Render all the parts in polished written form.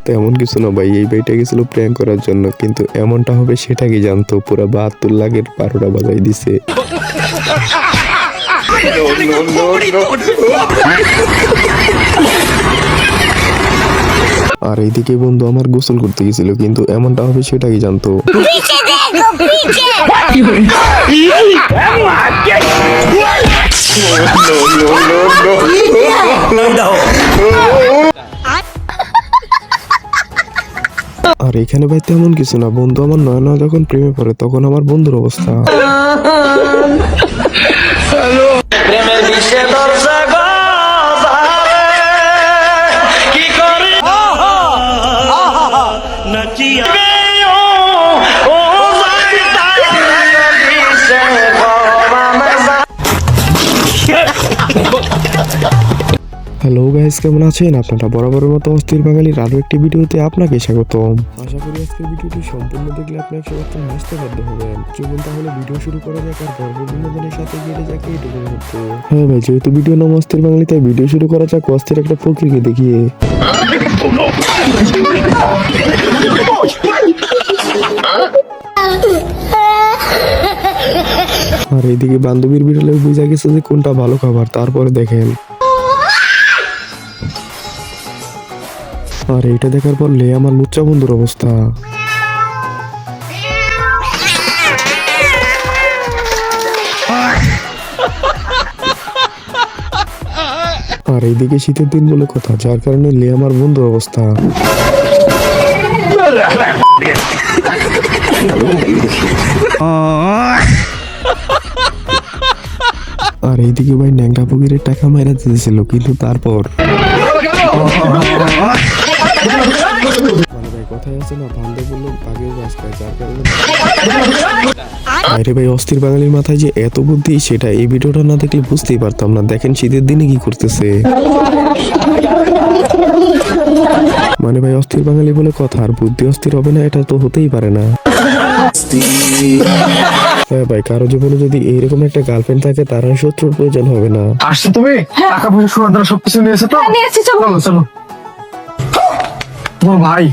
তেমন কিছু না ভাই, এই ভাইটা গেছিল প্র্যাঙ্ক করার জন্য, কিন্তু এমনটা হবে সেটা কি জানতো? পুরো 72 লাখের 12টা বাজাই দিছে। আর এইদিকে বন্ধু আমার গোসল করতে গেছিল, কিন্তু এমনটা হবে সেটা কি জানতো? আর এখানে ভাই তেমন কিছু না বন্ধু, আমার নয় যখন প্রেমে পড়ে তখন আমার বন্ধুর অবস্থা। হ্যালো গাইস, কেমন আছেন আপনারা? বরাবরের মতো অস্থির বাঙালির আরো একটি ভিডিওতে আপনাকে স্বাগতম। আশা করি আজকের ভিডিওটি সম্পূর্ণ দেখলে আপনি 100% হাসতে বাধ্য হবেন। চলুন তাহলে ভিডিও শুরু করা যাক আর গল্প বিনোদনের সাথে কেটে যাক এইটুকু মুহূর্ত। হ্যাঁ ভাই, যেহেতু ভিডিও নাম অস্থির বাঙালি তাই ভিডিও শুরু করা যাক অস্থির একটা প্রকৃতিকে দেখিয়ে। আর এইদিকে বান্ধবীর বিড়ালে বুঝা গেছে যে কোনটা ভালো খাবার, তারপরে দেখেন। আর এইটা দেখার পর লে আমার লুচ্চা বন্ধুর অবস্থা। আর এইদিকে শীতের দিন বলে কথা, যার কারণে লে আমার বন্ধুর অবস্থা। আর এইদিকে ভাই ন্যাংটা ফকিরের টাকা মাইরা দিয়েছিল, কিন্তু তারপর কথাই আছে না, বান্ধব বললো আগেও গাছ খায়, যার কারণে আরে ভাই অস্থির বাঙালির মাথায় যে এত বুদ্ধি সেটা এই ভিডিওটা না দেখলে বুঝতেই পারতাম না। দেখেন শীতের দিনে কি করতেছে। মানে ভাই অস্থির বাঙালি বলে কথা, আর বুদ্ধি অস্থির হবে না এটা তো হতেই পারে না। হ্যাঁ ভাই, কারো জীবনে যদি এইরকম একটা গার্লফ্রেন্ড থাকে তার আর শত্রুর প্রয়োজন হবে না। আসছো তুমি? টাকা পয়সা সোনা দানা সবকিছু নিয়েছো তো? নিয়েছি, চলো চলো। তোমার ভাই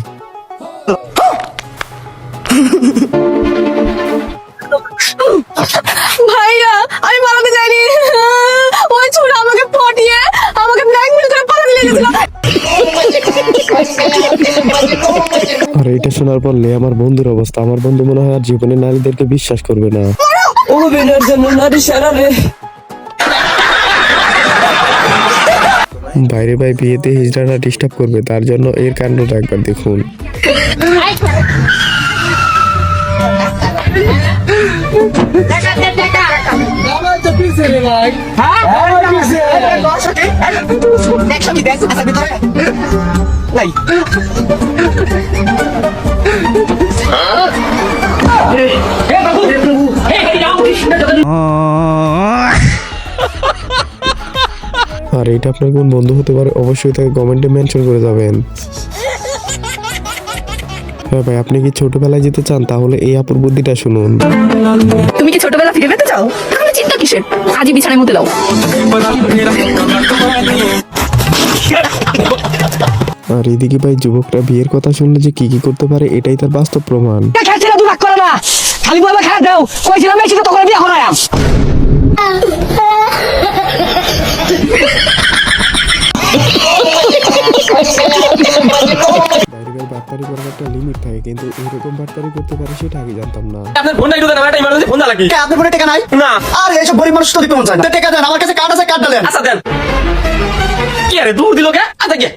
ভাইয়া, আমি পালাতে যাইনি। ওই ছোট আমাকে পটিয়ে আমাকে ব্ল্যাকমেল করে পালাতে নিয়ে গেছিল। আর এইটা শোনার পর লে আমার বন্ধুর অবস্থা। আমার বন্ধু মনে হয় আর জীবনে নারীদেরকে বিশ্বাস করবে না। ও বেনার জন্য নারী সারা রে। বাইরে ভাই বিয়েতে হিজড়ারা ডিস্টার্ব করবে, তার জন্য এর কাণ্ডটা একবার দেখুন। আর এটা আপনার কোন বন্ধু হতে পারে অবশ্যই তাকে কমেন্টে মেনশন করে যাবেন। হ্যাঁ ভাই, আপনি কি ছোটবেলায় যেতে চান? তাহলে এই আপুর বুদ্ধিটা শুনুন। তুমি কি ছোটবেলা ফিরে পেতে চাও? তাহলে চিন্তা কিসের? আজই বিছানায় মতে দাও। আর এদিকে ভাই যুবকরা বিয়ের কথা শুনলে যে কি কি করতে পারে এটাই তার বাস্তব প্রমাণ। খালি বলবে খারাপ দাও কইছিলাম বেশি তো তখন বিয়ে করালাম। বাইরে ভাই বাটপারি করার একটা লিমিট থাকে, কিন্তু এরকম বাটপারি করতে পারে সেটা আগে জানতাম না। আপনার ফোনটা একটু দেন, আমার একটা ইমার্জেন্সি ফোন লাগি। আপনার ফোনে টাকা নাই? না। আর এইসব গরিব মানুষ তো দিতে মন চায় না। টাকা দেন, আমার কাছে কার্ড আছে, কার্ড দেন। আচ্ছা দেন। কি আরে দূর দিল কে? আচ্ছা কে?